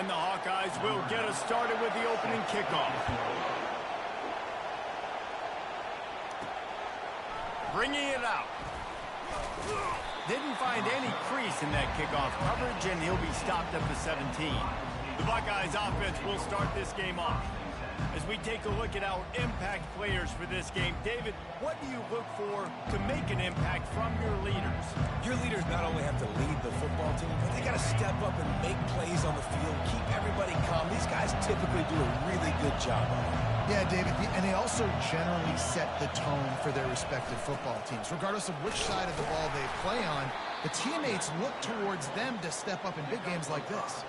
And the Hawkeyes will get us started with the opening kickoff. Bringing it out. Didn't find any crease in that kickoff coverage, and he'll be stopped at the 17. The Buckeyes offense will start this game off. As we take a look at our impact players for this game, David, what do you look for to make an impact from your leaders? Your leaders not only have to lead the football team, but they got to step up and make plays on the field, keep everybody calm. These guys typically do a really good job of it. Yeah, David, and they also generally set the tone for their respective football teams. Regardless of which side of the ball they play on, the teammates look towards them to step up in big games like this.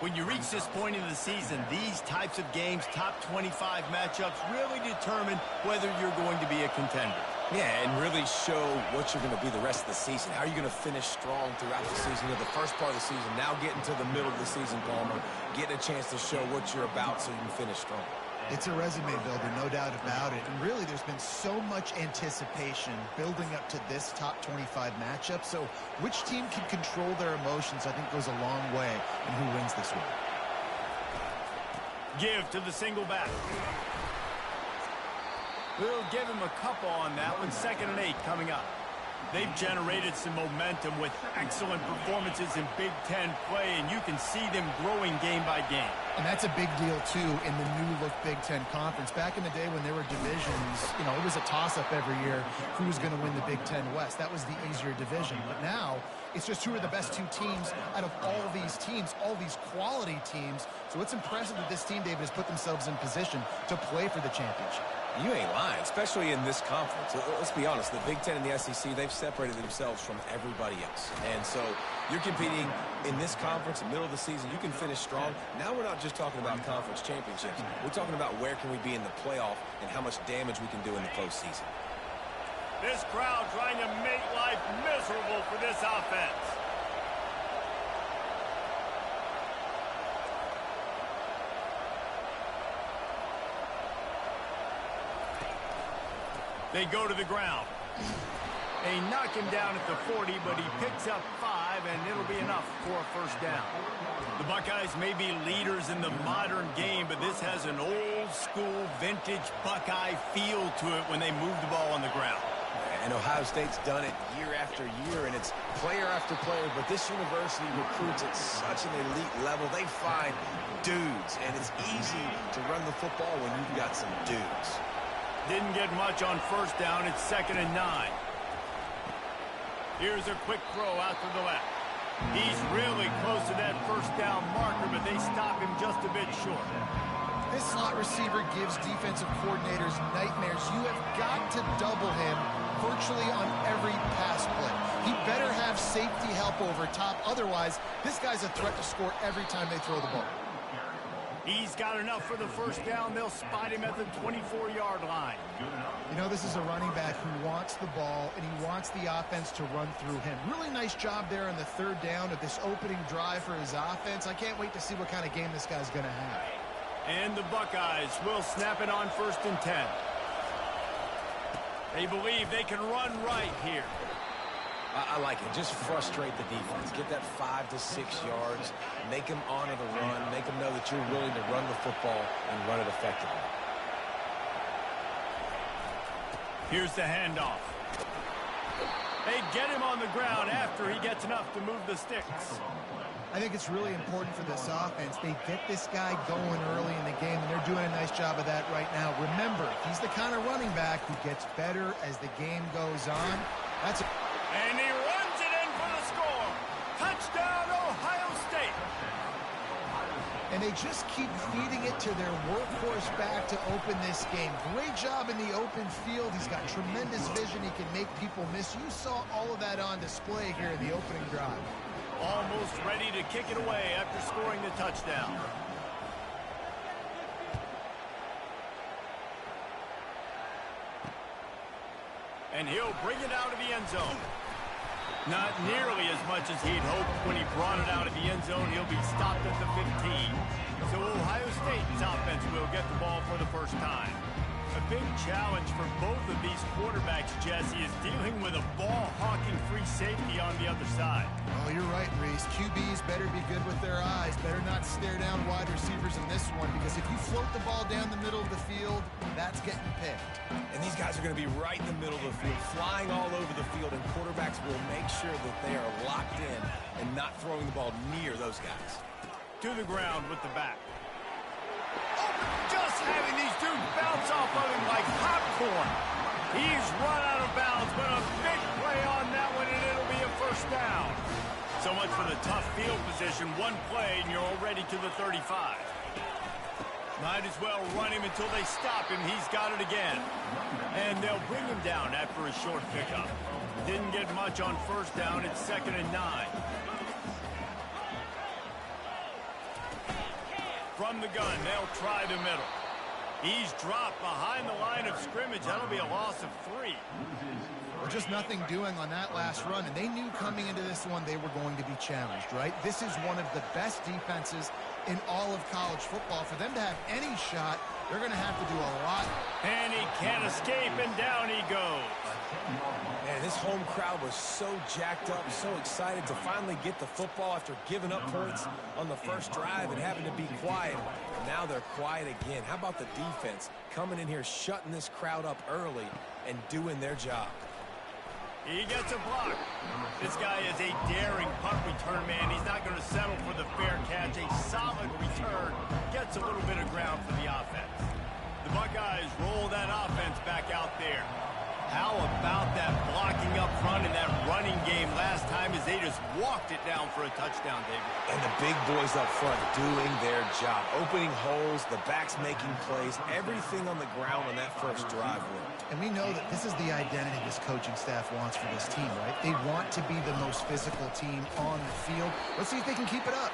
When you reach this point in the season, these types of games, top 25 matchups, really determine whether you're going to be a contender. Yeah, and really show what you're going to be the rest of the season. How are you going to finish strong throughout the season? The first part of the season, now getting to the middle of the season, Palmer, getting a chance to show what you're about so you can finish strong. It's a resume builder, no doubt about it. And really, there's been so much anticipation building up to this top 25 matchup. So which team can control their emotions, I think, goes a long way in who wins this one. Give to the single back. We'll give him a couple on that one. 2nd and 8 coming up. They've generated some momentum with excellent performances in Big Ten play, and you can see them growing game by game. And that's a big deal, too, in the new-look Big Ten Conference. Back in the day when there were divisions, it was a toss-up every year who was going to win the Big Ten West. That was the easier division. But now, it's just who are the best two teams out of all these teams, all these quality teams. So it's impressive that this team, David, has put themselves in position to play for the championship. You ain't lying, especially in this conference. Let's be honest, the Big Ten and the SEC, they've separated themselves from everybody else. And so you're competing in this conference, in the middle of the season, you can finish strong. Now we're not just talking about conference championships. We're talking about where can we be in the playoff and how much damage we can do in the postseason. This crowd trying to make life miserable for this offense. They go to the ground. They knock him down at the 40, but he picks up 5, and it'll be enough for a first down. The Buckeyes may be leaders in the modern game, but this has an old-school, vintage Buckeye feel to it when they move the ball on the ground. And Ohio State's done it year after year, and it's player after player, but this university recruits at such an elite level. They find dudes, and it's easy to run the football when you've got some dudes. Didn't get much on first down. It's 2nd and 9. Here's a quick throw out to the left. He's really close to that first down marker, but they stop him just a bit short. This slot receiver gives defensive coordinators nightmares. You have got to double him virtually on every pass play. He better have safety help over top. Otherwise, this guy's a threat to score every time they throw the ball. He's got enough for the first down. They'll spot him at the 24-yard line. This is a running back who wants the ball, and he wants the offense to run through him. Really nice job there on the 3rd down of this opening drive for his offense. I can't wait to see what kind of game this guy's going to have. And the Buckeyes will snap it on 1st and 10. They believe they can run right here. I like it. Just frustrate the defense. Get that 5 to 6 yards. Make them honor the run. Make them know that you're willing to run the football and run it effectively. Here's the handoff. They get him on the ground after he gets enough to move the sticks. I think it's really important for this offense. They get this guy going early in the game, and they're doing a nice job of that right now. Remember, he's the kind of running back who gets better as the game goes on. And he runs it in for the score. Touchdown, Ohio State. And they just keep feeding it to their workhorse back to open this game. Great job in the open field. He's got tremendous vision. He can make people miss. You saw all of that on display here in the opening drive. Almost ready to kick it away after scoring the touchdown. And he'll bring it out of the end zone. Not nearly as much as he'd hoped when he brought it out of the end zone. He'll be stopped at the 15. So Ohio State's offense will get the ball for the first time. A big challenge for both of these quarterbacks, Jesse, is dealing with a ball-hawking free safety on the other side. Oh, you're right, Reese. QBs better be good with their eyes. Better not stare down wide receivers in this one, because if you float the ball down the middle of the field, that's getting picked. And these guys are going to be right in the middle of the field, flying all over the field, and quarterbacks will make sure that they are locked in and not throwing the ball near those guys. To the ground with the back. Just having these dudes bounce off of him like popcorn. He's run out of bounds, but a big play on that one, and it'll be a first down. So much for the tough field position. One play, and you're already to the 35. Might as well run him until they stop him. He's got it again. And they'll bring him down after a short pickup. Didn't get much on first down. It's 2nd and 9. From the gun, they'll try the middle. He's dropped behind the line of scrimmage. That'll be a loss of 3. Well, just nothing doing on that last run, and they knew coming into this one they were going to be challenged, right? This is one of the best defenses in all of college football. For them to have any shot, they're going to have to do a lot. And he can't escape, and down he goes. Man, this home crowd was so jacked up, so excited to finally get the football after giving up points on the first drive and having to be quiet. Now they're quiet again. How about the defense coming in here, shutting this crowd up early and doing their job? He gets a block. This guy is a daring punt return man. He's not going to settle for the fair catch. A solid return. Gets a little bit of ground for the offense. The Buckeyes roll that offense back out there. How about that blocking up front in that running game last time as they just walked it down for a touchdown, David? And the big boys up front doing their job. Opening holes, the backs making plays, everything on the ground on that first drive worked. And we know that this is the identity this coaching staff wants for this team, right? They want to be the most physical team on the field. Let's see if they can keep it up.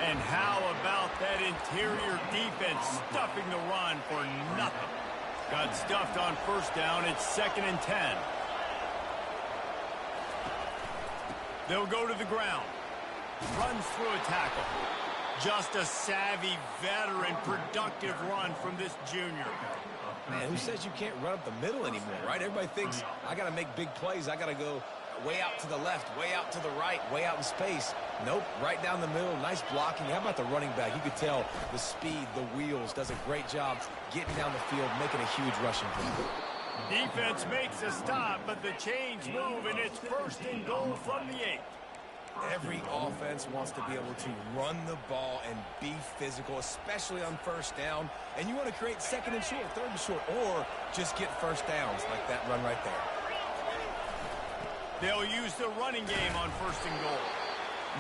And how about that interior defense stuffing the run for nothing? Got stuffed on first down. It's 2nd and 10. They'll go to the ground. Runs through a tackle. Just a savvy, veteran, productive run from this junior. Man, who says you can't run up the middle anymore, right? Everybody thinks, I got to make big plays. I got to go way out to the left, way out to the right, way out in space. Nope, right down the middle, nice blocking. How about the running back? You could tell the speed, the wheels, does a great job getting down the field, making a huge rushing play. Defense makes a stop, but the chains move, and it's 1st and goal from the 8. Every offense wants to be able to run the ball and be physical, especially on first down. And you want to create 2nd and short, 3rd and short, or just get first downs like that run right there. They'll use the running game on 1st and goal.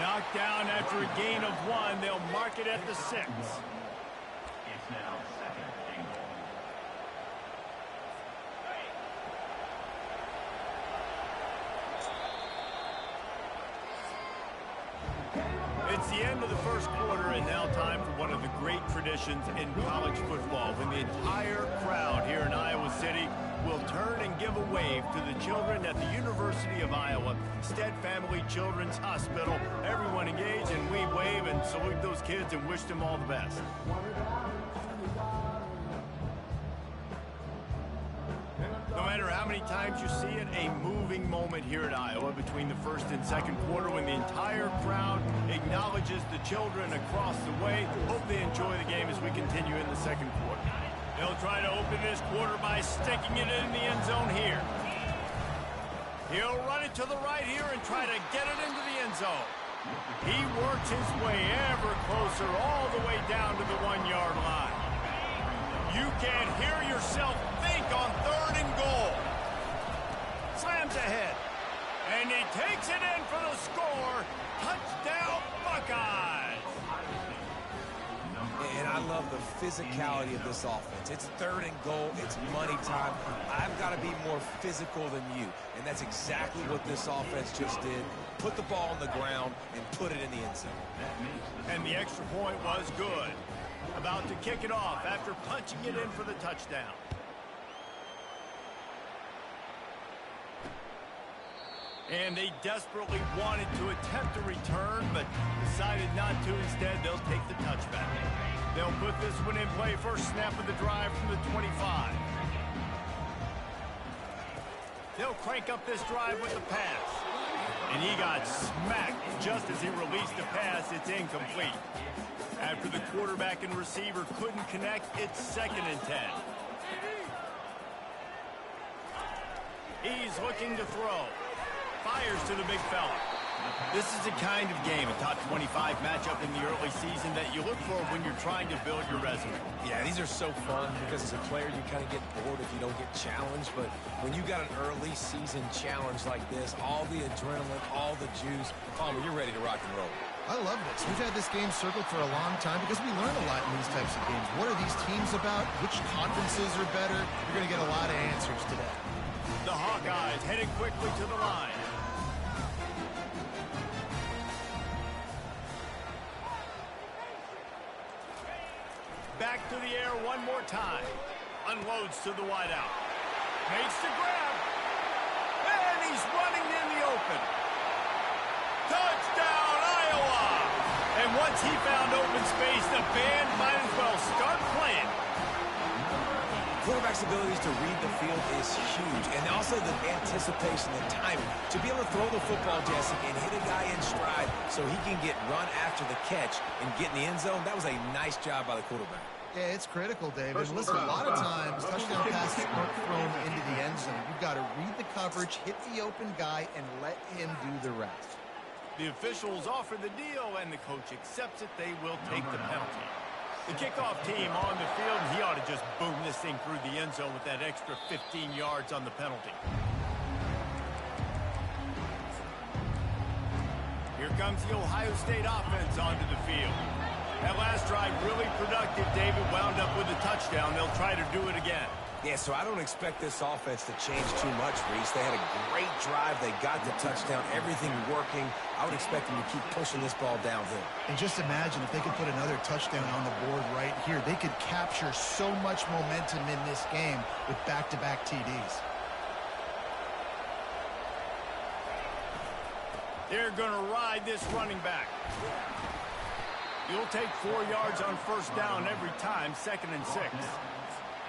Knocked down after a gain of 1. They'll mark it at the 6. It's now 2nd and goal. It's the end of the first quarter, and now time for one of the great traditions in college football, when the entire crowd here in Iowa City will turn and give a wave to the children at the University of Iowa, Stead Family Children's Hospital. Everyone engage, and we wave and salute those kids and wish them all the best. No matter how many times you see it, a moving moment here at Iowa between the first and second quarter when the entire crowd acknowledges the children across the way. Hope they enjoy the game as we continue in the second quarter. They'll try to open this quarter by sticking it in the end zone here. He'll run it to the right here and try to get it into the end zone. He works his way ever closer all the way down to the 1-yard line. You can't hear yourself think on 3rd and goal. Slams ahead. And he takes it in for the score. Touchdown, Buckeyes. And I love the physicality of this offense. It's 3rd and goal. It's money time. I've got to be more physical than you. And that's exactly what this offense just did. Put the ball on the ground and put it in the end zone. And the extra point was good. About to kick it off after punching it in for the touchdown. And they desperately wanted to attempt a return, but decided not to. Instead, they'll take the touchback. They'll put this one in play. First snap of the drive from the 25. They'll crank up this drive with the pass. And he got smacked just as he released the pass. It's incomplete. After the quarterback and receiver couldn't connect, it's 2nd and 10. He's looking to throw. Fires to the big fella. This is the kind of game, a top 25 matchup in the early season, that you look for when you're trying to build your resume. Yeah, these are so fun because as a player, you kind of get bored if you don't get challenged. But when you got an early season challenge like this, all the adrenaline, all the juice, Palmer, you're ready to rock and roll. I love this. We've had this game circled for a long time because we learn a lot in these types of games. What are these teams about? Which conferences are better? You're going to get a lot of answers today. The Hawkeyes heading quickly to the line. Back to the air one more time. Unloads to the wideout. Makes the grab. And he's running in the open. Touchdown, Iowa! And once he found open space, the band might as well start playing. Quarterback's abilities to read the field is huge, and also the anticipation, the timing. To be able to throw the football, Jesse, and hit a guy in stride so he can get run after the catch and get in the end zone, that was a nice job by the quarterback. Yeah, it's critical, David. Listen, a lot of times, touchdown passes aren't thrown into the end zone. You've got to read the coverage, hit the open guy, and let him do the rest. The officials offer the deal, and the coach accepts it. They will take the penalty. The kickoff team on the field, and he ought to just boom this thing through the end zone with that extra 15 yards on the penalty. Here comes the Ohio State offense onto the field. That last drive really productive. David wound up with a touchdown. They'll try to do it again. Yeah, so I don't expect this offense to change too much, Reese. They had a great drive. They got the touchdown, everything working. I would expect them to keep pushing this ball downhill. And just imagine if they could put another touchdown on the board right here. They could capture so much momentum in this game with back-to-back TDs. They're going to ride this running back. You'll take 4 yards on first down every time, 2nd and 6.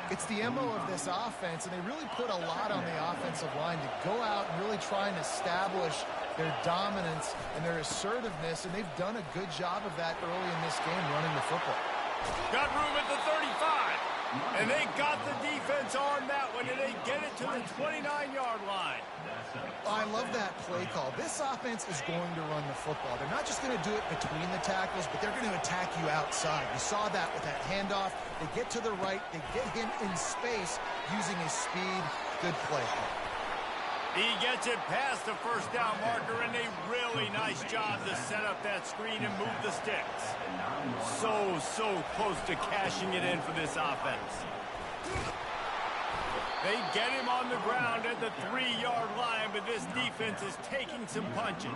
It's the MO of this offense, and they really put a lot on the offensive line to go out and really try and establish their dominance and their assertiveness, and they've done a good job of that early in this game running the football. Got room at the 35, and they got the defense on that one, and they get it to the 29-yard line. I love that play call. This offense is going to run the football. They're not just going to do it between the tackles, but they're going to attack you outside. You saw that with that handoff. They get to the right. They get him in space using his speed. Good play. He gets it past the first down marker, and a really nice job to set up that screen and move the sticks. So close to cashing it in for this offense. They get him on the ground at the 3-yard line, but this defense is taking some punches.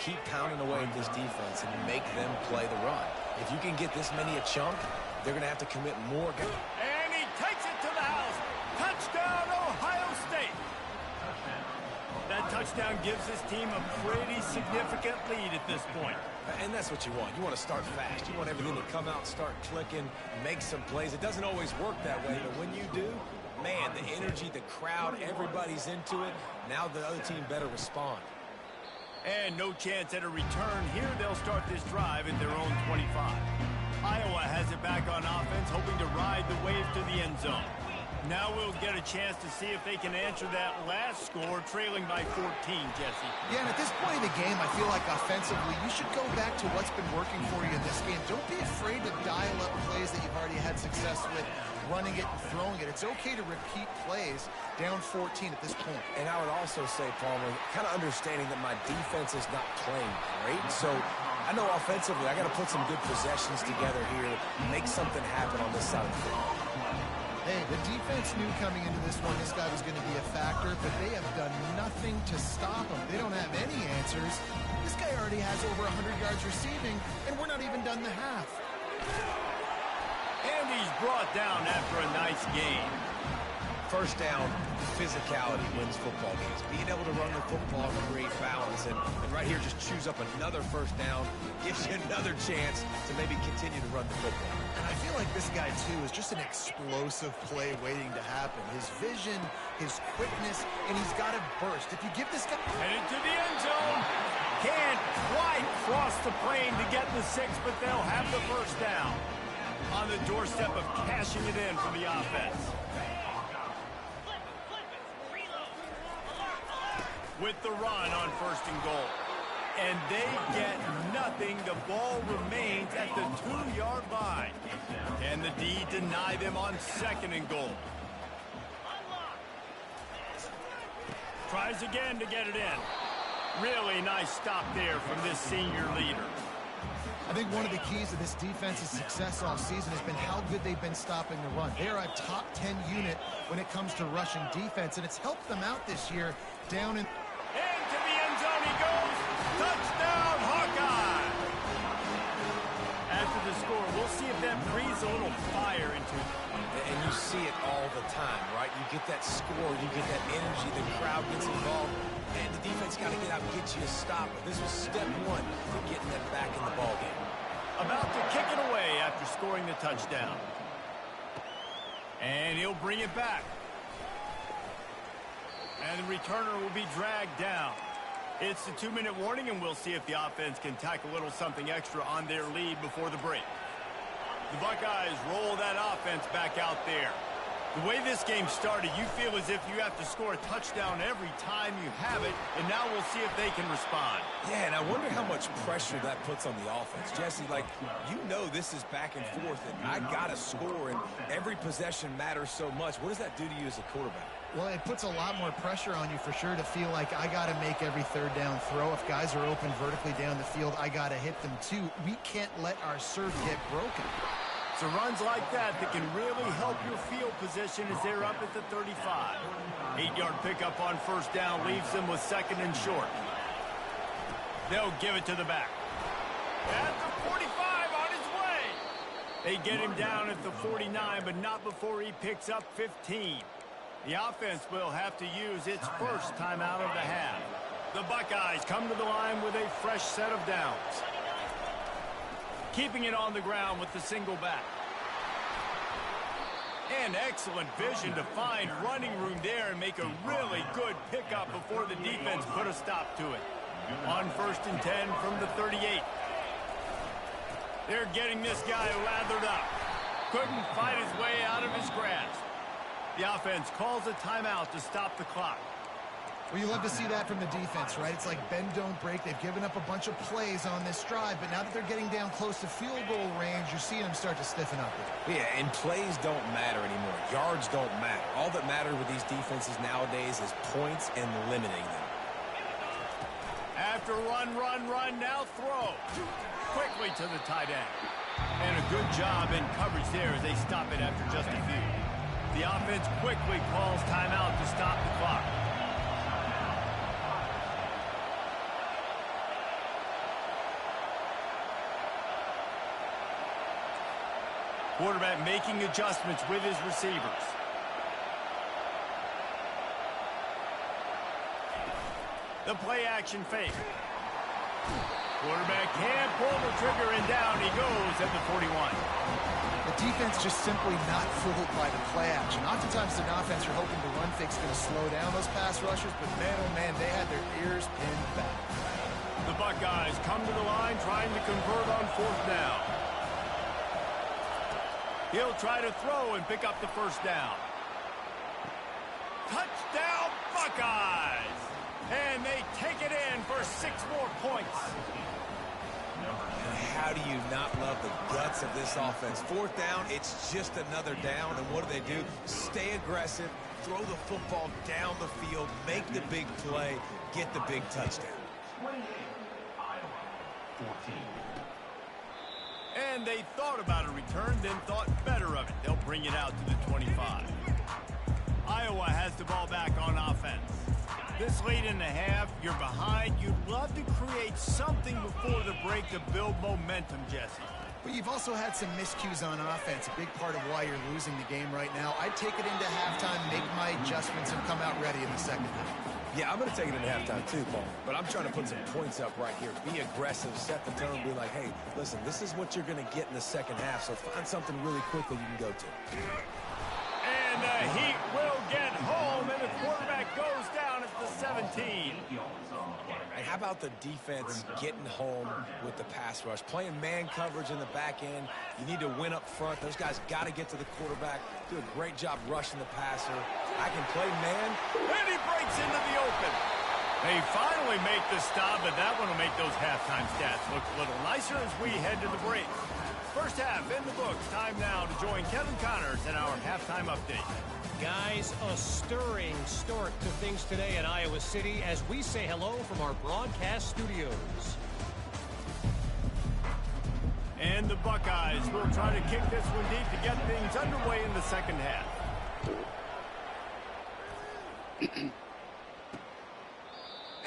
Keep pounding away at this defense and make them play the run. If you can get this many a chunk, they're going to have to commit more. And he takes it to the house. Touchdown, Ohio State. That touchdown gives his team a pretty significant lead at this point. And that's what you want. You want to start fast. You want everything to come out, start clicking, make some plays. It doesn't always work that way, but when you do, man, the energy, the crowd, everybody's into it. Now the other team better respond. And no chance at a return here. They'll start this drive at their own 25. Iowa has it back on offense, hoping to ride the wave to the end zone. Now we'll get a chance to see if they can answer that last score, trailing by 14, Jesse. Yeah, and at this point of the game, I feel like offensively, you should go back to what's been working for you in this game. Don't be afraid to dial up plays that you've already had success with, running it and throwing it. It's okay to repeat plays down 14 at this point. And I would also say, Palmer, kind of understanding that my defense is not playing great, so I know offensively I got to put some good possessions together here, make something happen on this side of the field. Hey, the defense knew coming into this one this guy was going to be a factor, but they have done nothing to stop him. They don't have any answers. This guy already has over 100 yards receiving, and we're not even done the half. And he's brought down after a nice game. First down, physicality wins football games. Being able to run the football and create balance, and right here just choose up another first down, gives you another chance to maybe continue to run the football. And I feel like this guy, too, is just an explosive play waiting to happen. His vision, his quickness, and he's got to burst. If you give this guy... Headed to the end zone. Can't quite cross the plane to get the 6, but they'll have the first down. On the doorstep of cashing it in for the offense. With the run on 1st and goal. And they get nothing. The ball remains at the 2-yard line. Can the D deny them on 2nd and goal? Tries again to get it in. Really nice stop there from this senior leader. I think one of the keys to this defense's success all season has been how good they've been stopping the run. They are a top 10 unit when it comes to rushing defense, and it's helped them out this year down in... Into the end zone he goes. Touchdown, Hawkeye! After the score, we'll see if that breathes a little fire into it. And you see it all the time, right? You get that score, you get that energy, the crowd gets involved, and the defense got to get out and get you a stop. But this was step 1 to getting them back in the ballgame. About to kick it away after scoring the touchdown. And he'll bring it back. And the returner will be dragged down. It's the 2-minute warning, and we'll see if the offense can tack a little something extra on their lead before the break. The Buckeyes roll that offense back out there. The way this game started, you feel as if you have to score a touchdown every time you have it, and now we'll see if they can respond. Yeah, and I wonder how much pressure that puts on the offense. Jesse, like, you know this is back and forth, and I got to score, and every possession matters so much. What does that do to you as a quarterback? Well, it puts a lot more pressure on you for sure to feel like I got to make every 3rd down throw. If guys are open vertically down the field, I got to hit them too. We can't let our serve get broken. So runs like that can really help your field position as they're up at the 35. 8-yard pickup on 1st down leaves them with 2nd and short. They'll give it to the back. At the 45 on his way. They get him down at the 49, but not before he picks up 15. The offense will have to use its first timeout of the half. The Buckeyes come to the line with a fresh set of downs. Keeping it on the ground with the single back. And excellent vision to find running room there and make a really good pickup before the defense put a stop to it. On 1st and 10 from the 38. They're getting this guy lathered up. Couldn't fight his way out of his grasp. The offense calls a timeout to stop the clock. Well, you love to see that from the defense, right? It's like bend, don't break. They've given up a bunch of plays on this drive, but now that they're getting down close to field goal range, you're seeing them start to stiffen up here. Yeah, and plays don't matter anymore. Yards don't matter. All that matters with these defenses nowadays is points and limiting them. After run, now throw. Quickly to the tight end. And a good job in coverage there as they stop it after just a few. The offense quickly calls timeout to stop the clock. Quarterback making adjustments with his receivers. The play action fake. Quarterback can't pull the trigger, and down he goes at the 41. The defense just simply not fooled by the play action. Oftentimes, an offense, you're hoping the run fake's going to slow down those pass rushers, but man, oh man, they had their ears pinned back. The Buckeyes come to the line trying to convert on 4th down. He'll try to throw and pick up the 1st down. Touchdown, Buckeyes! And they take it in for 6 more points. And how do you not love the guts of this offense? 4th down, it's just another down, and what do? Stay aggressive, throw the football down the field, make the big play, get the big touchdown. 28, Iowa, 14. And they thought about a return, then thought better of it. They'll bring it out to the 25. Iowa has the ball back on offense. This late in the half, you're behind. You'd love to create something before the break to build momentum, Jesse. But you've also had some miscues on offense, a big part of why you're losing the game right now. I'd take it into halftime, make my adjustments, and come out ready in the second half. Yeah, I'm going to take it into halftime too, Paul. But I'm trying to put some points up right here. Be aggressive, set the tone, be like, hey, listen, this is what you're going to get in the second half, so find something really quickly you can go to. And the Heat will get home, and the quarterback goes down at the 17. And how about the defense getting home with the pass rush? Playing man coverage in the back end. You need to win up front. Those guys got to get to the quarterback. Do a great job rushing the passer. I can play man. And he breaks into the open. They finally make the stop, but that one will make those halftime stats look a little nicer as we head to the break. First half in the books. Time now to join Kevin Connors in our halftime update. Guys, a stirring start to things today in Iowa City as we say hello from our broadcast studios. And the Buckeyes will try to kick this one deep to get things underway in the second half.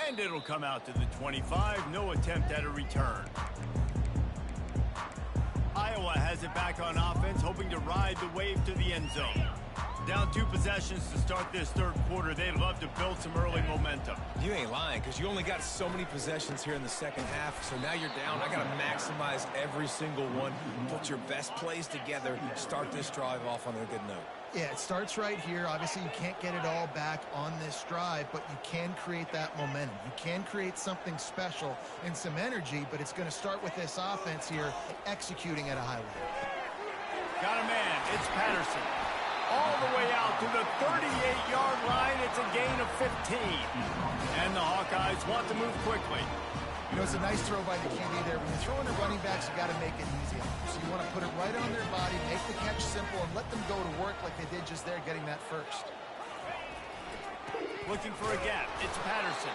And it'll come out to the 25. No attempt at a return. Iowa has it back on offense, hoping to ride the wave to the end zone. Down 2 possessions to start this third quarter. They'd love to build some early momentum. You ain't lying, because you only got so many possessions here in the second half, so now you're down. I got to maximize every single one. Put your best plays together. Start this drive off on a good note. Yeah, it starts right here. Obviously, you can't get it all back on this drive, but you can create that momentum. You can create something special and some energy, but it's going to start with this offense here executing at a high level. Got a man. It's Patterson. All the way out to the 38-yard line. It's a gain of 15. And the Hawkeyes want to move quickly. You know, it's a nice throw by the QB there. When you're throwing the running backs, you got to make it easy on them. So you want to put it right on their body, make the catch simple, and let them go to work like they did just there, getting that first. Looking for a gap. It's Patterson.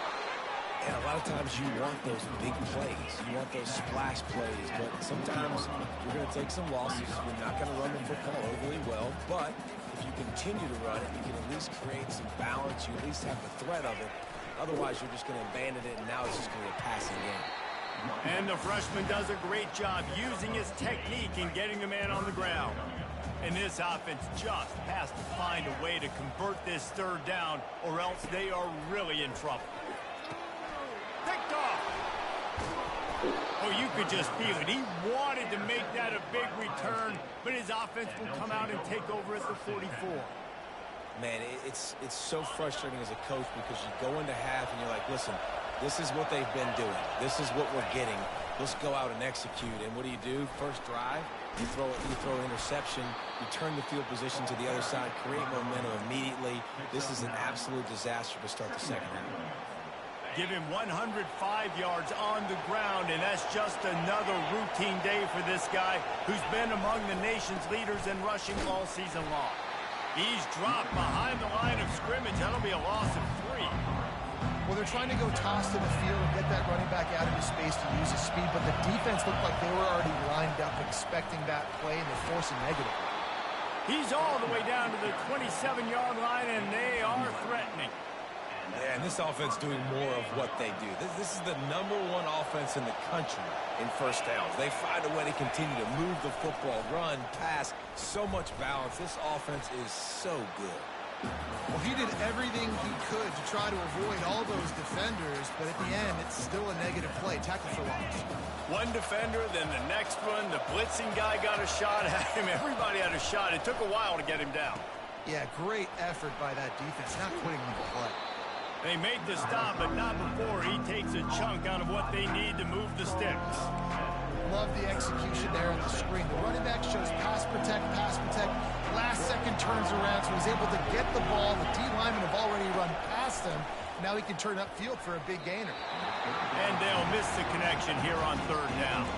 And a lot of times you want those big plays. You want those splash plays. But sometimes you're going to take some losses. You're not going to run the football overly well. But if you continue to run it, you can at least create some balance. You at least have the threat of it. Otherwise, you're just going to abandon it, and now it's just going to be a passing game. And the freshman does a great job using his technique and getting the man on the ground. And this offense just has to find a way to convert this third down, or else they are really in trouble. Picked off. Oh, you could just feel it. He wanted to make that a big return, but his offense will come out and take over at the 44. Man, it's so frustrating as a coach because you go into half and you're like, listen, this is what they've been doing. This is what we're getting. Let's go out and execute. And what do? First drive, you throw an interception, you turn the field position to the other side, create momentum immediately. This is an absolute disaster to start the second half. Give him 105 yards on the ground, and that's just another routine day for this guy who's been among the nation's leaders in rushing all season long. He's dropped behind the line of scrimmage. That'll be a loss of 3. Well, they're trying to go toss to the field and get that running back out into space to use his speed, but the defense looked like they were already lined up expecting that play, and they're forcing negative. He's all the way down to the 27-yard line, and they are threatening. Yeah, and this offense doing more of what they do. This is the #1 offense in the country in first downs. They find a way to continue to move the football, run, pass, so much balance. This offense is so good. Well, he did everything he could to try to avoid all those defenders, but at the end, it's still a negative play, tackle for loss. One defender, then the next one. The blitzing guy got a shot at him. Everybody had a shot. It took a while to get him down. Yeah, great effort by that defense, not quitting on the play. They make the stop, but not before he takes a chunk out of what they need to move the sticks. Love the execution there on the screen. The running back shows pass protect. Last second turns around, so he's able to get the ball. The D linemen have already run past him. Now he can turn upfield for a big gainer. And they'll miss the connection here on third down.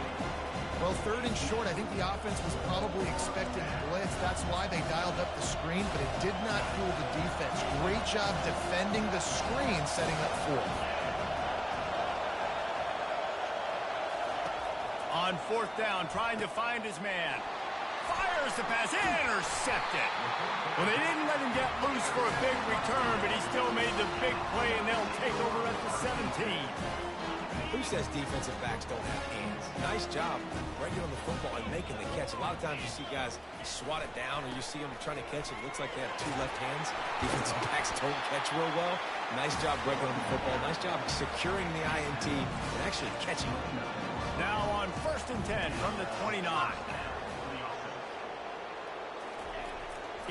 Well, third and short, I think the offense was probably expecting a blitz. That's why they dialed up the screen, but it did not fool the defense. Great job defending the screen, setting up fourth. On fourth down, trying to find his man. Fires the pass. Intercepted. Well, they didn't let him get loose for a big return, but he still made the big play, and they'll take over at the 17. Who says defensive backs don't have hands? Nice job breaking on the football and making the catch. A lot of times you see guys swat it down or you see them trying to catch it. It looks like they have two left hands. Defensive backs don't catch real well. Nice job breaking on the football. Nice job securing the INT and actually catching it. Now on 1st and 10 from the 29.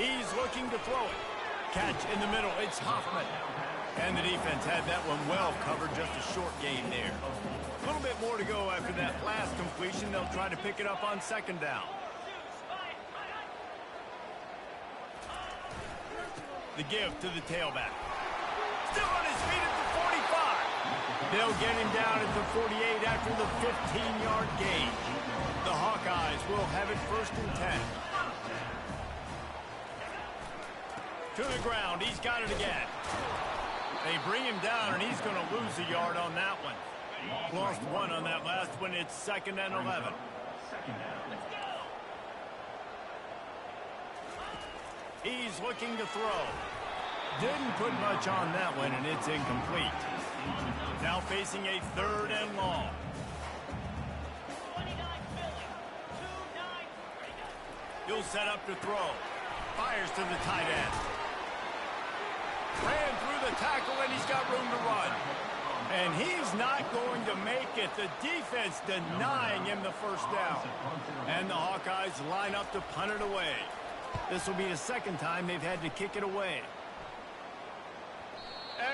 He's looking to throw it. Catch in the middle. It's Hoffman. And the defense had that one well covered, just a short gain there. A little bit more to go after that last completion. They'll try to pick it up on 2nd down. The give to the tailback. Still on his feet at the 45. They'll get him down at the 48 after the 15-yard gain. The Hawkeyes will have it 1st and 10. To the ground. He's got it again. They bring him down, and he's going to lose a yard on that one. Lost one on that last one. It's 2nd and 11. He's looking to throw. Didn't put much on that one, and it's incomplete. Now facing a 3rd and long. He'll set up to throw. Fires to the tight end. Ran through the tackle, and he's got room to run. And he's not going to make it. The defense denying him the 1st down. And the Hawkeyes line up to punt it away. This will be the 2nd time they've had to kick it away.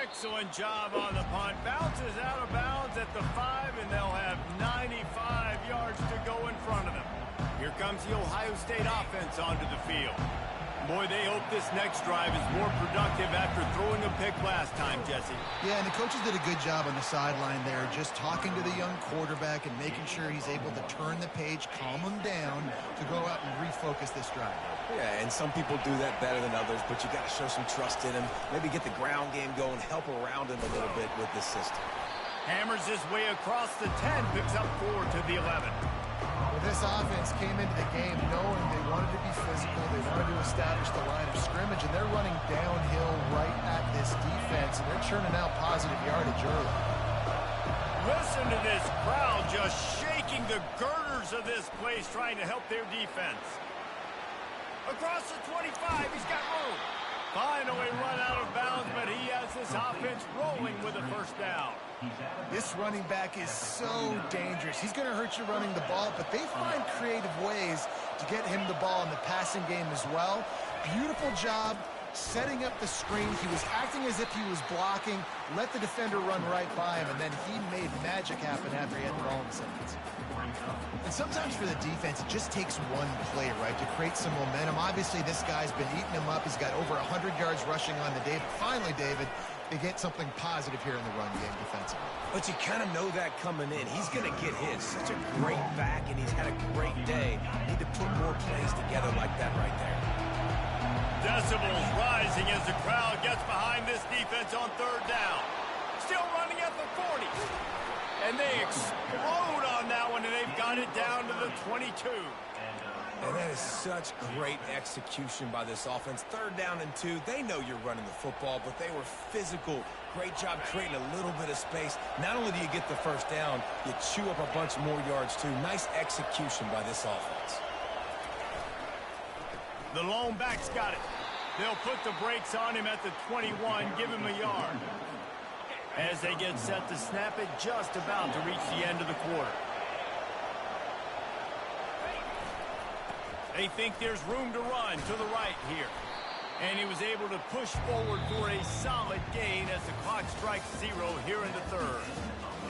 Excellent job on the punt. Bounces out of bounds at the 5, and they'll have 95 yards to go in front of them. Here comes the Ohio State offense onto the field. Boy, they hope this next drive is more productive after throwing a pick last time, Jesse. Yeah, and the coaches did a good job on the sideline there, just talking to the young quarterback and making sure he's able to turn the page, calm him down to go out and refocus this drive. Yeah, and some people do that better than others, but you got to show some trust in him. Maybe get the ground game going, help around him a little bit with this system. Hammers his way across the 10, picks up 4 to the 11. Well, this offense came into the game knowing they wanted to be physical, they wanted to establish the line of scrimmage, and they're running downhill right at this defense, and they're churning out positive yardage early. Listen to this crowd just shaking the girders of this place, trying to help their defense. Across the 25, he's got room. Finally run out of bounds, but he has this offense rolling with a 1st down. This running back is so dangerous. He's going to hurt you running the ball, but they find creative ways to get him the ball in the passing game as well. Beautiful job setting up the screen. He was acting as if he was blocking, let the defender run right by him, and then he made magic happen after he had the ball in seconds. And sometimes for the defense, it just takes one play, right, to create some momentum. Obviously, this guy's been eating him up. He's got over 100 yards rushing on the day. But finally, David, they get something positive here in the run game defensively. But you kind of know that coming in. He's going to get his. Such a great back, and he's had a great day. Need to put more plays together like that right there. Decibels rising as the crowd gets behind this defense on 3rd down. Still running at the 40. And they explode on that one, and they've got it down to the 22. And that is such great execution by this offense. 3rd down and 2. They know you're running the football, but they were physical. Great job creating a little bit of space. Not only do you get the 1st down, you chew up a bunch more yards, too. Nice execution by this offense. The lone back's got it. They'll put the brakes on him at the 21, give him a yard. As they get set to snap it, just about to reach the end of the quarter. They think there's room to run to the right here. And he was able to push forward for a solid gain as the clock strikes 0 here in the 3rd.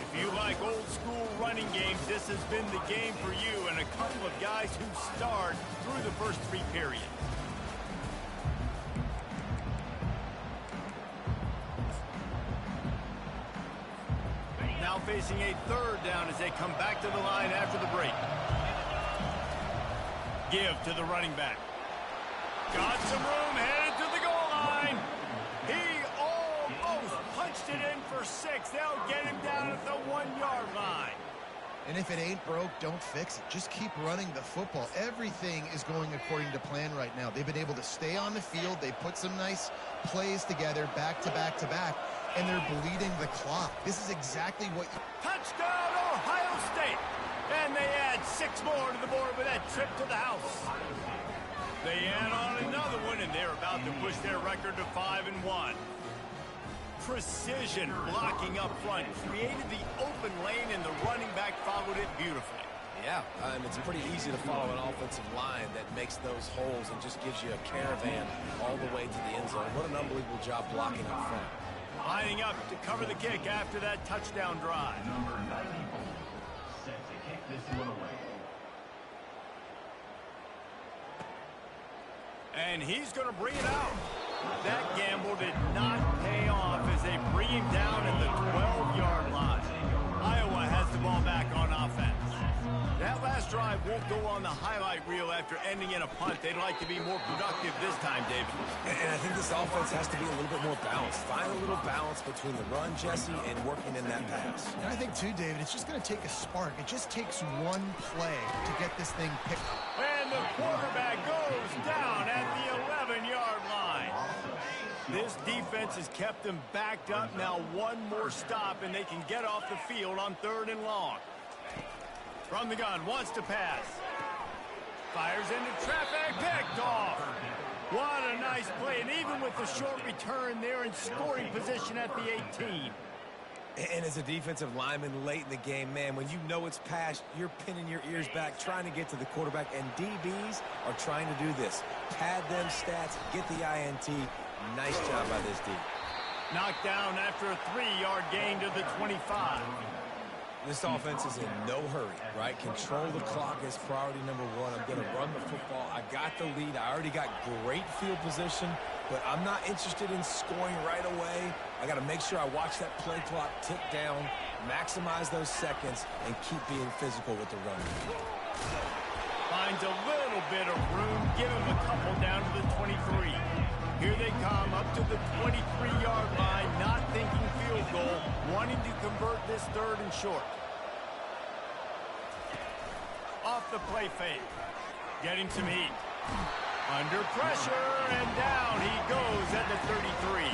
If you like old-school running games, this has been the game for you, and a couple of guys who starred through the first 3 periods. Now facing a 3rd down as they come back to the line after the break. Give to the running back. Got some room, headed to the goal line. He almost punched it in for 6. They'll get him down at the 1-yard line. And if it ain't broke, don't fix it. Just keep running the football. Everything is going according to plan right now. They've been able to stay on the field. They put some nice plays together, back to back to back, and they're bleeding the clock. This is exactly what you... Touchdown, Ohio State! And they add 6 more to the board with that trip to the house. They add on another one, and they're about to push their record to 5-1. Precision blocking up front created the open lane, and the running back followed it beautifully. Yeah, it's pretty easy to follow an offensive line that makes those holes and just gives you a caravan all the way to the end zone. What an unbelievable job blocking up front. Lining up to cover the kick after that touchdown drive. Number 94, set to kick this one away. And he's going to bring it out. That gamble did not pay off as they bring him down at the 12-yard line. Iowa has the ball back on offense. That last drive won't go on the highlight reel after ending in a punt. They'd like to be more productive this time, David. And I think this offense has to be a little bit more balanced. Find a little balance between the run, Jesse, and working in that pass. And I think, too, David, it's just going to take a spark. It just takes one play to get this thing picked up. And the quarterback goes down at the 11-yard line. This defense has kept them backed up. Now one more stop, and they can get off the field on 3rd and long. From the gun, wants to pass. Fires into traffic, picked off. What a nice play, and even with the short return, they're in scoring position at the 18. And as a defensive lineman late in the game, man, when you know it's past, you're pinning your ears back, trying to get to the quarterback, and DBs are trying to do this. Pad them stats, get the INT. Nice job by this D. Knocked down after a 3-yard gain to the 25. This offense is in no hurry, right? Control the clock is priority number 1. I'm going to run the football. I got the lead. I already got great field position, but I'm not interested in scoring right away. I got to make sure I watch that play clock tick down, maximize those seconds, and keep being physical with the run. Finds a little bit of room. Give him a couple down to the 23. Here they come up to the 23-yard line, not thinking field goal, wanting to convert this 3rd and short. Off the play fake. Getting some heat. Under pressure, and down he goes at the 33.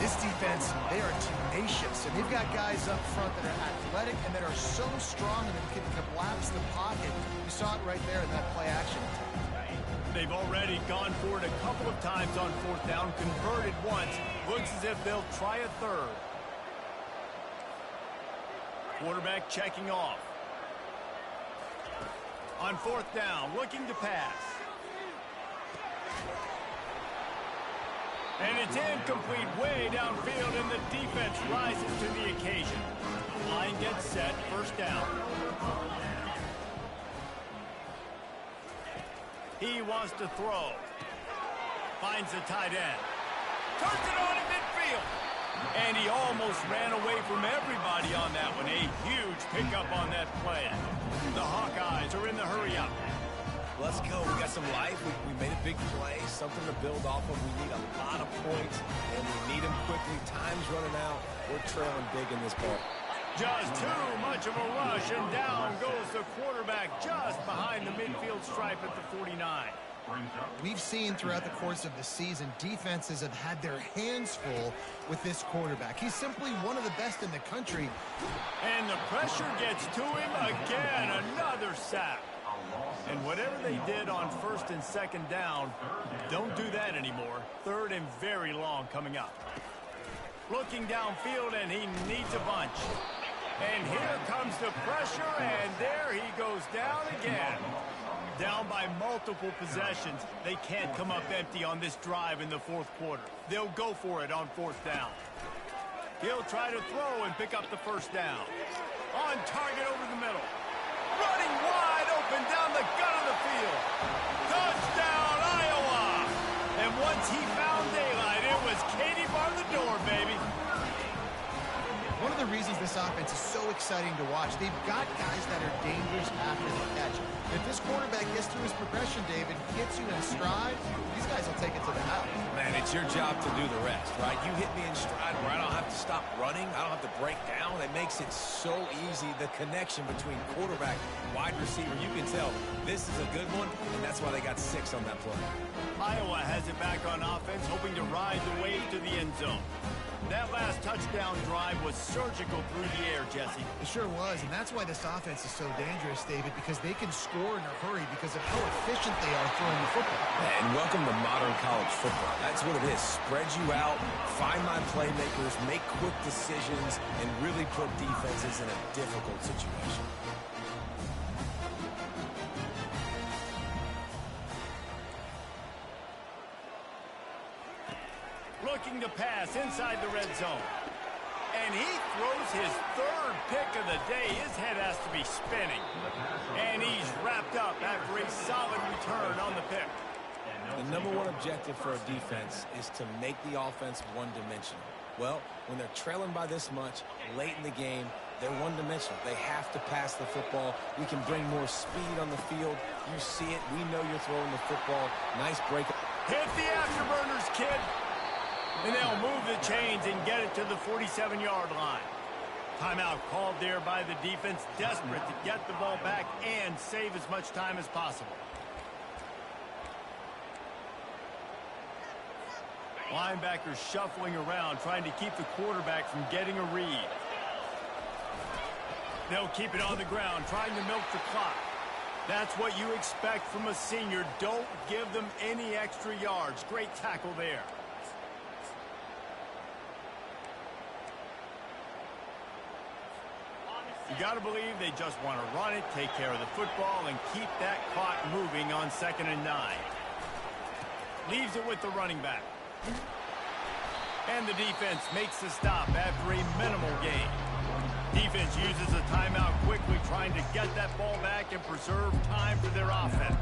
This defense, they are tenacious, and they've got guys up front that are athletic and that are so strong and that can collapse the pocket. You saw it right there in that play action. They've already gone for it a couple of times on 4th down, converted once. Looks as if they'll try a 3rd. Quarterback checking off. On 4th down, looking to pass. And it's incomplete way downfield, and the defense rises to the occasion. Line gets set, 1st down. He wants to throw. Finds the tight end. Turns it on in midfield. And he almost ran away from everybody on that one. A huge pickup on that play. The Hawkeyes are in the hurry-up. Let's go. We got some life. We made a big play, something to build off of. We need a lot of points, and we need them quickly. Time's running out. We're trailing big in this ball. Just too much of a rush, and down goes the quarterback just behind the midfield stripe at the 49. We've seen throughout the course of the season, defenses have had their hands full with this quarterback. He's simply one of the best in the country. And the pressure gets to him again. Another sack. And whatever they did on 1st and 2nd down, don't do that anymore. 3rd and very long coming up. Looking downfield, and he needs a bunch. And here comes the pressure, and there he goes down again. Down by multiple possessions. They can't come up empty on this drive in the 4th quarter. They'll go for it on 4th down. He'll try to throw and pick up the 1st down. On target over the middle. Running wide open down the gut of the field. Touchdown, Iowa! And once he found daylight, it was Katie bar the door, baby. One of the reasons this offense is so exciting to watch. They've got guys that are dangerous after the catch. If this quarterback gets through his progression, David, gets you in stride, these guys will take it to the house. Man, it's your job to do the rest, right? You hit me in stride where I don't have to stop running. I don't have to break down. It makes it so easy. The connection between quarterback, wide receiver, you can tell this is a good one, and that's why they got 6 on that play. Iowa has it back on offense, hoping to ride the wave to the end zone. That last touchdown drive was surgical through the air, Jesse. It sure was, and that's why this offense is so dangerous, David, because they can score in a hurry because of how efficient they are throwing the football. And welcome to modern college football. That's what it is. Spread you out, find my playmakers, make quick decisions, and really put defenses in a difficult situation. Looking to pass inside the red zone. And he throws his 3rd pick of the day. His head has to be spinning. And he's wrapped up after a solid return on the pick. The #1 objective for a defense is to make the offense one-dimensional. Well, when they're trailing by this much late in the game, they're one-dimensional. They have to pass the football. We can bring more speed on the field. You see it. We know you're throwing the football. Nice break. Hit the afterburners, kid. And they'll move the chains and get it to the 47-yard line. Timeout called there by the defense, desperate to get the ball back and save as much time as possible. Linebackers shuffling around, trying to keep the quarterback from getting a read. They'll keep it on the ground, trying to milk the clock. That's what you expect from a senior. Don't give them any extra yards. Great tackle there. You got to believe they just want to run it, take care of the football, and keep that clock moving on 2nd and 9. Leaves it with the running back. And the defense makes the stop after a minimal gain. Defense uses a timeout quickly, trying to get that ball back and preserve time for their offense.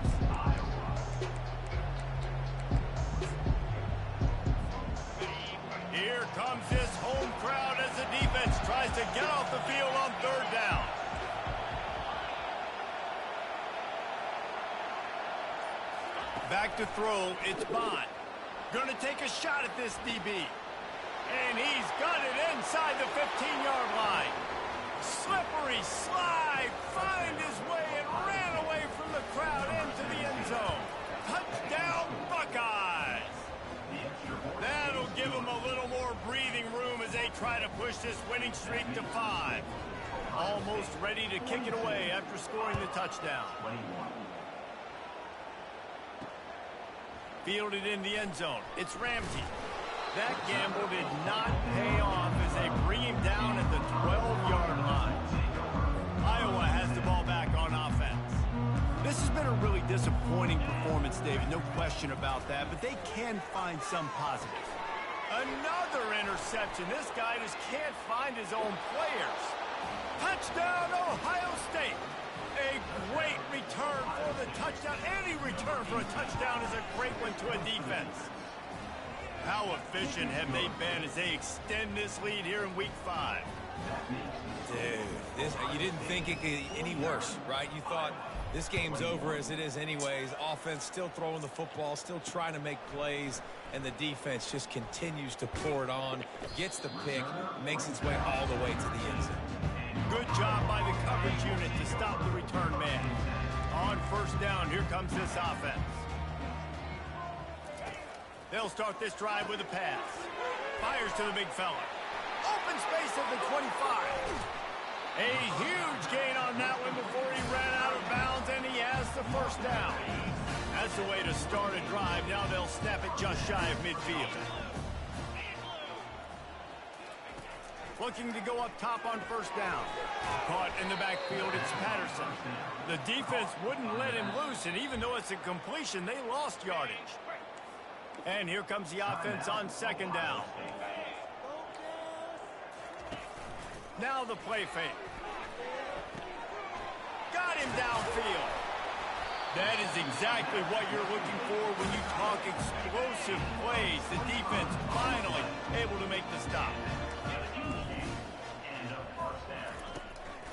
Here comes this home crowd as the defense tries to get off the field on 3rd down. Back to throw, it's Bond. Gonna take a shot at this DB. And he's got it inside the 15-yard line. Slippery slide, find his way and ran away from the crowd into the end zone. Touchdown, Buckeyes! That'll give them a little more breathing room as they try to push this winning streak to 5. Almost ready to kick it away after scoring the touchdown. Fielded in the end zone. It's Ramsey. That gamble did not pay off as they bring him down at the 12-yard line. Iowa has the ball back on offense. This has been a really disappointing performance, David, no question about that, but they can find some positives. Another interception. This guy just can't find his own players. Touchdown, Ohio State. A great return for the touchdown. Any return for a touchdown is a great one to a defense. How efficient have they been as they extend this lead here in Week 5? Dude, you didn't think it could get any worse, right? You thought this game's over as it is anyways. Offense still throwing the football, still trying to make plays, and the defense just continues to pour it on, gets the pick, makes its way all the way to the end zone. Good job by the coverage unit to stop the return man. On 1st down, here comes this offense. They'll start this drive with a pass. Fires to the big fella. Open space at the 25. A huge gain on that one before he ran out of bounds, and he has the 1st down. That's the way to start a drive. Now they'll snap it just shy of midfield. Looking to go up top on 1st down. Caught in the backfield, it's Patterson. The defense wouldn't let him loose, and even though it's a completion, they lost yardage. And here comes the offense on 2nd down. Now the play fake. Got him downfield. That is exactly what you're looking for when you talk explosive plays. The defense finally able to make the stop.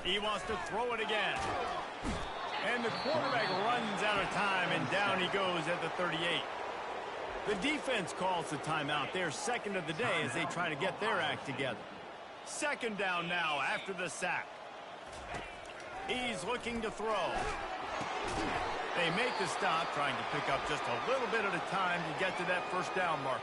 He wants to throw it again. And the quarterback runs out of time, and down he goes at the 38. The defense calls the timeout. They're second of the day as they try to get their act together. Second down now after the sack. He's looking to throw. They make the stop, trying to pick up just a little bit at a time to get to that first down marker.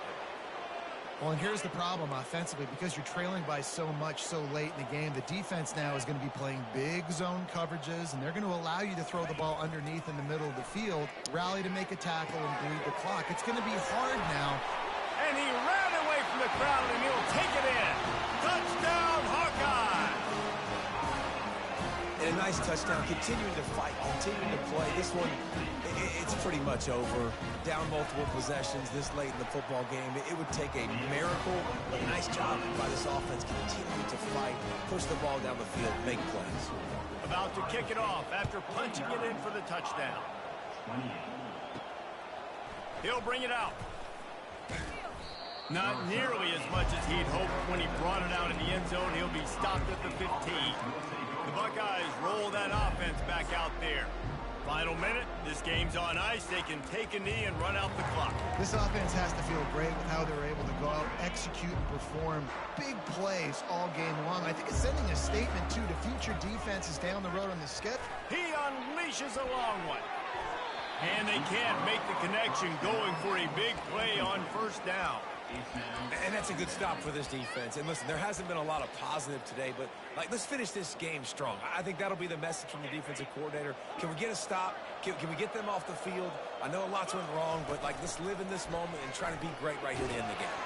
Well, and here's the problem offensively. Because you're trailing by so much so late in the game, the defense now is going to be playing big zone coverages, and they're going to allow you to throw the ball underneath in the middle of the field, rally to make a tackle, and bleed the clock. It's going to be hard now. And he ran away from the crowd, and he'll take it in. Touchdown, Hawkeye! And a nice touchdown, continuing to fight, continuing to play. This one, it's pretty much over. Down multiple possessions this late in the football game. It would take a miracle, but a nice job by this offense continuing to fight, push the ball down the field, make plays. About to kick it off after punching it in for the touchdown. He'll bring it out. Not nearly as much as he'd hoped when he brought it out in the end zone. He'll be stopped at the 15. The Buckeyes roll that offense back out there. Final minute. This game's on ice. They can take a knee and run out the clock. This offense has to feel great with how they were able to go out, execute, and perform big plays all game long. I think it's sending a statement, too, to future defenses down the road on the schedule. He unleashes a long one. And they can't make the connection, going for a big play on first down. And that's a good stop for this defense. And listen, there hasn't been a lot of positive today, but let's finish this game strong. I think that'll be the message from the defensive coordinator. Can we get a stop? Can we get them off the field? I know lots went wrong, but let's live in this moment and try to be great right here to end the game.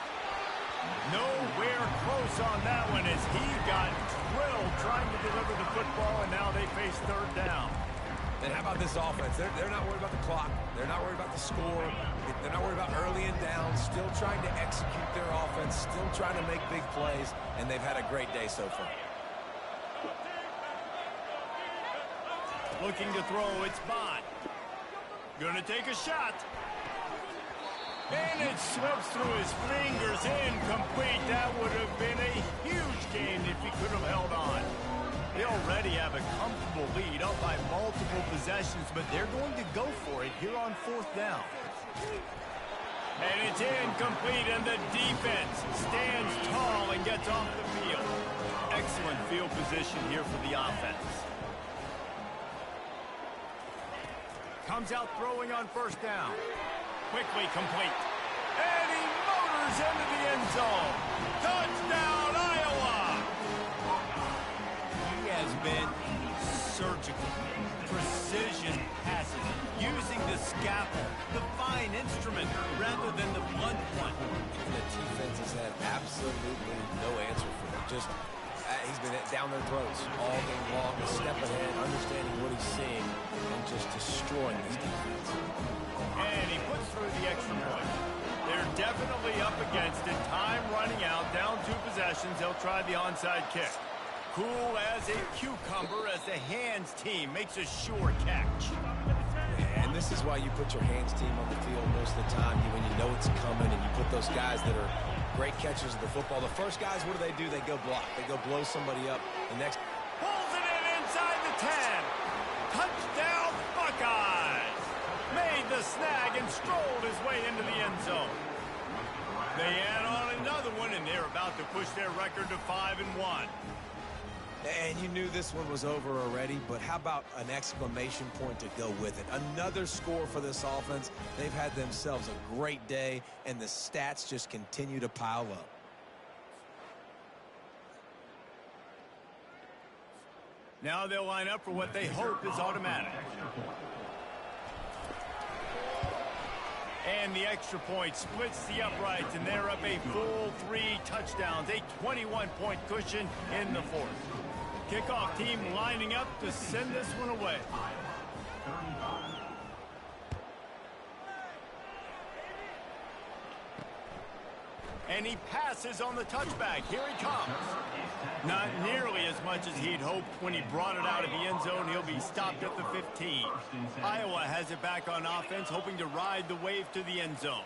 Nowhere close on that one as he got drilled trying to deliver the football, and now they face third down. And how about this offense? They're not worried about the clock. They're not worried about the score. They're not worried about early and down. Still trying to execute their offense. Still trying to make big plays. And they've had a great day so far. Looking to throw. It's Bond. Gonna take a shot. And it slips through his fingers. Incomplete. That would have been a huge gain if he could have held on. They already have a comfortable lead, up by multiple possessions, but they're going to go for it here on fourth down. And it's incomplete, and the defense stands tall and gets off the field. Excellent field position here for the offense. Comes out throwing on first down. Quickly complete. And he motors into the end zone. Touchdown, Iowa! Has been surgical, precision passes, using the scalpel, the fine instrument, rather than the blunt one. The defense has had absolutely no answer for him. Just, he's been down their throats all game long, a step ahead, understanding what he's seeing, and just destroying this defense. And he puts through the extra point. They're definitely up against it. Time running out, down 2 possessions. They'll try the onside kick. Cool as a cucumber as the hands team makes a sure catch. And this is why you put your hands team on the field most of the time when you know it's coming, and you put those guys that are great catchers of the football. The first guys, what do? They go block. They go blow somebody up. The next pulls it in inside the 10. Touchdown, Buckeyes. Made the snag and strolled his way into the end zone. They add on another one, and they're about to push their record to 5-1. And you knew this one was over already, but how about an exclamation point to go with it? Another score for this offense. They've had themselves a great day, and the stats just continue to pile up. Now they'll line up for what they hope is automatic. And the extra point splits the uprights, and they're up a full 3 touchdowns, a 21-point cushion in the fourth. Kickoff team lining up to send this one away. And he passes on the touchback. Here he comes. Not nearly as much as he'd hoped when he brought it out of the end zone. He'll be stopped at the 15. Iowa has it back on offense, hoping to ride the wave to the end zone.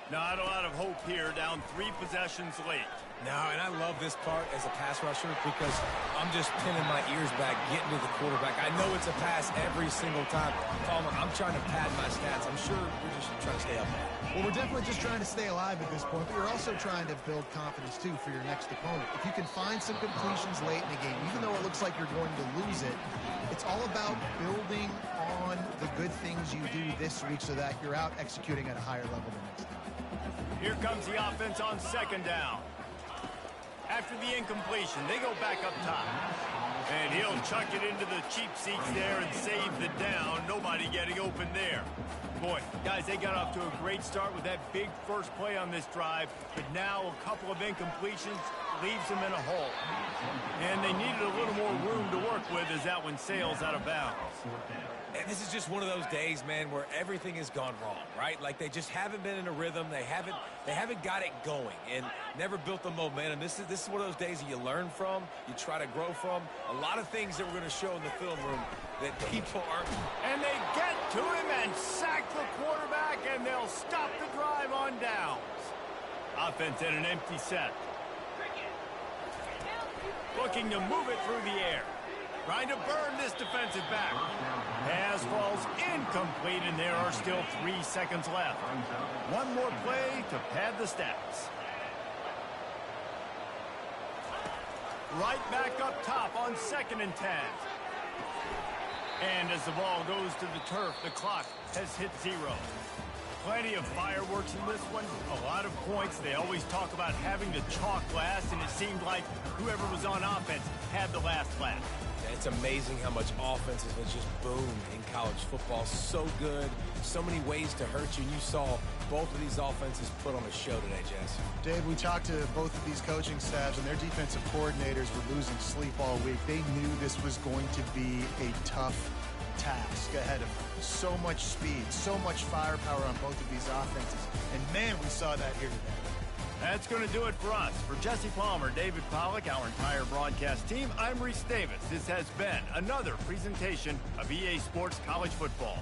Not a lot of hope here, down 3 possessions late. No, and I love this part as a pass rusher because I'm just pinning my ears back, getting to the quarterback. I know it's a pass every single time. Palmer, I'm trying to pad my stats. I'm sure we're just trying to stay up there. Well, we're definitely just trying to stay alive at this point, but you're also trying to build confidence, too, for your next opponent. If you can find some completions late in the game, even though it looks like you're going to lose it, it's all about building on the good things you do this week so that you're out executing at a higher level the next time. Here comes the offense on second down. After the incompletion, they go back up top. And he'll chuck it into the cheap seats there and save the down. Nobody getting open there. Boy, guys, they got off to a great start with that big first play on this drive. But now a couple of incompletions leaves them in a hole. And they needed a little more room to work with as that one sails out of bounds. And this is just one of those days, man, where everything has gone wrong, right? Like they just haven't been in a rhythm. They haven't got it going and never built the momentum. This is one of those days that you learn from, you try to grow from. A lot of things that we're going to show in the film room that people aren't. And they get to him and sack the quarterback, and they'll stop the drive on downs. Offense at an empty set. Looking to move it through the air. Trying to burn this defensive back. Pass falls incomplete, and there are still 3 seconds left. One more play to pad the stats. Right back up top on 2nd and 10. And as the ball goes to the turf, the clock has hit 0. Plenty of fireworks in this one. A lot of points. They always talk about having the chalk last, and it seemed like whoever was on offense had the last laugh. It's amazing how much offense has just boomed in college football. So good. So many ways to hurt you. And you saw both of these offenses put on a show today, Jess. Dave, we talked to both of these coaching staffs, and their defensive coordinators were losing sleep all week. They knew this was going to be a tough task ahead of them. So much speed, so much firepower on both of these offenses. And, man, we saw that here today. That's going to do it for us. For Jesse Palmer, David Pollack, our entire broadcast team, I'm Reese Davis. This has been another presentation of EA Sports College Football.